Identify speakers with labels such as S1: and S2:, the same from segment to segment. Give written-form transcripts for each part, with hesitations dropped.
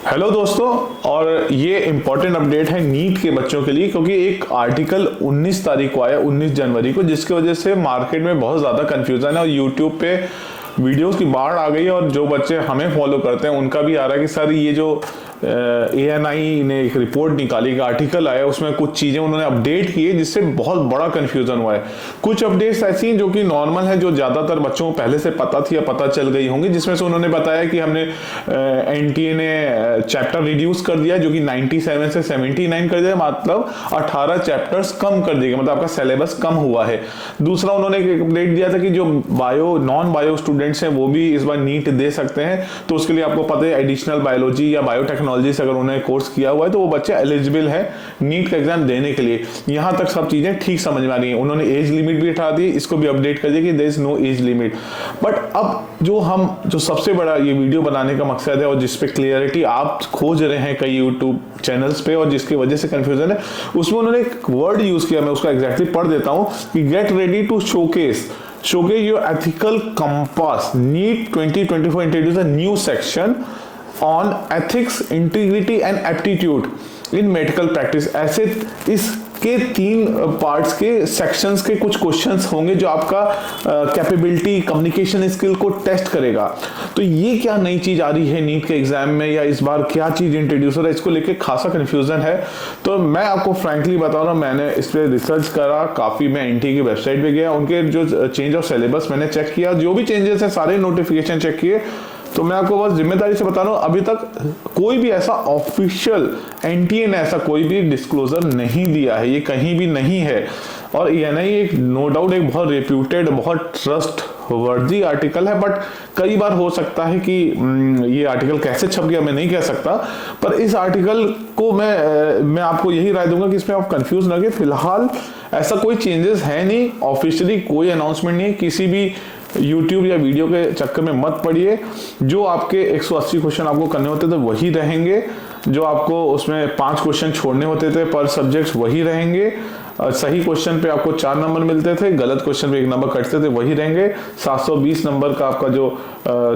S1: Hello दोस्तों, और ये इम्पोर्टेंट अपडेट है नीट के बच्चों के लिए, क्योंकि एक आर्टिकल 19 तारीख को आया, 19 जनवरी को, जिसकी वजह से मार्केट में बहुत ज़्यादा कंफ्यूजन है और यूट्यूब पे वीडियोस की बाढ़ आ गई है। और जो बच्चे हमें फॉलो करते हैं उनका भी आ रहा है कि सर ये जो ANI ने एक रिपोर्ट निकाली, एक आर्टिकल आया, उसमें कुछ चीज़ें उन्होंने अपडेट की है जिससे बहुत बड़ा कंफ्यूजन हुआ है। कुछ अपडेट्स ऐसी हैं जो कि नॉर्मल है, जो ज़्यादातर बच्चों को पहले से पता थी या पता चल गई होंगी, जिसमें से उन्होंने बताया कि हमने NTA ने चैप्टर रिड्यूस कर दिया, जो कि 97 से 79 कर दिया, मतलब 18 चैप्टर्स कम कर दिए, मतलब आपका सिलेबस कम हुआ है। दूसरा उन्होंने एक अपडेट दिया था कि जो नॉन बायो स्टूडेंट्स हैं वो भी इस बार नीट दे सकते हैं, तो उसके लिए आपको पता है एडिशनल बायोलॉजी या बायोटेक्नोलॉजी से अगर उन्होंने कोर्स किया हुआ है तो वो बच्चे एलिजिबल है नीट का एग्जाम देने के लिए। यहां तक सब चीजें ठीक समझ में आ रही हैं। उन्होंने एज लिमिट भी हटा दी, इसको भी अपडेट कर दिया कि there is no age limit. But अब जो सबसे बड़ा ये वीडियो बनाने का मकसद है और जिस पे क्लियरिटी आप खोज रहे हैं कई यूट्यूब चैनल्स पे और जिसकी वजह से कंफ्यूजन है, उसमें उन्होंने एक वर्ड यूज किया, मैं उसका एग्जैक्टली पढ़ देता हूं कि get ready to showcase your ethical compass. NEET 2024 introduced a new section on ethics, integrity and aptitude in medical practice. ऐसे इसके 3 पार्ट्स के सेक्शंस के कुछ क्वेश्चंस होंगे जो आपका कैपेबिलिटी, कम्युनिकेशन स्किल को टेस्ट करेगा। तो ये क्या नई चीज आ रही है नीट के एग्जाम में, या इस बार क्या चीज इंट्रोड्यूस हो रहा है, इसको लेके खासा कंफ्यूजन है। तो मैं आपको फ्रैंकली बता रहा हूँ, मैंने इस पर रिसर्च करा काफी, मैं NTA की वेबसाइट पे गया, उनके जो चेंज ऑफ सिलेबस मैंने चेक किया, जो भी चेंजेस है सारे नोटिफिकेशन चेक किए। तो मैं आपको बस जिम्मेदारी से बता रहा हूँ, अभी तक कोई भी ऐसा ऑफिशियल NTA ने ऐसा कोई भी डिस्क्लोजर नहीं दिया है, ये कहीं भी नहीं है। और ANI एक नो डाउट एक बहुत रेप्यूटेड, बहुत ट्रस्ट वर्दी आर्टिकल है, बट कई बार हो सकता है कि ये आर्टिकल कैसे छप गया मैं नहीं कह सकता, पर इस आर्टिकल को मैं आपको यही राय दूंगा कि इसमें आप कंफ्यूज ना हो। फिलहाल ऐसा कोई चेंजेस है नहीं, ऑफिशियली कोई अनाउंसमेंट नहीं है, किसी भी YouTube या वीडियो के चक्कर में मत पड़िए। जो आपके 180 क्वेश्चन आपको करने होते थे वही रहेंगे, जो आपको उसमें 5 क्वेश्चन छोड़ने होते थे पर सब्जेक्ट वही रहेंगे। सही क्वेश्चन पे आपको 4 नंबर मिलते थे, गलत क्वेश्चन पे 1 नंबर कटते थे, वही रहेंगे। 720 नंबर का आपका जो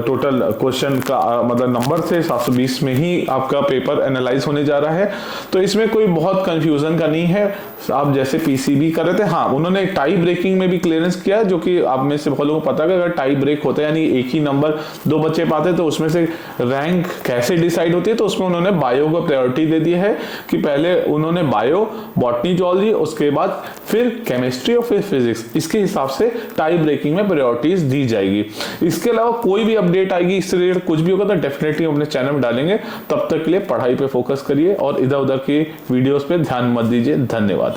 S1: टोटल क्वेश्चन का मतलब नंबर थे, 720 में ही आपका पेपर एनालाइज होने जा रहा है। तो इसमें कोई बहुत कंफ्यूजन का नहीं है, आप जैसे PCB कर रहे थे। हाँ, उन्होंने टाई ब्रेकिंग में भी क्लियरेंस किया, जो कि आप में से बहुत लोगों को पता है अगर टाई ब्रेक होता है यानी एक ही नंबर 2 बच्चे पाते तो उसमें से रैंक कैसे डिसाइड होती है, तो उसमें उन्होंने बायो को प्रायोरिटी दे दी है कि पहले उन्होंने बायो, बॉटनी, जूलॉजी, उसके बाद फिर केमिस्ट्री और फिर फिजिक्स, इसके हिसाब से टाई ब्रेकिंग में प्रायोरिटीज दी जाएगी। इसके अलावा कोई भी अपडेट आएगी, इससे रिलेटेड कुछ भी होगा तो डेफिनेटली अपने चैनल में डालेंगे। तब तक के लिए पढ़ाई पे फोकस करिए और इधर उधर की वीडियोस पे ध्यान मत दीजिए। धन्यवाद।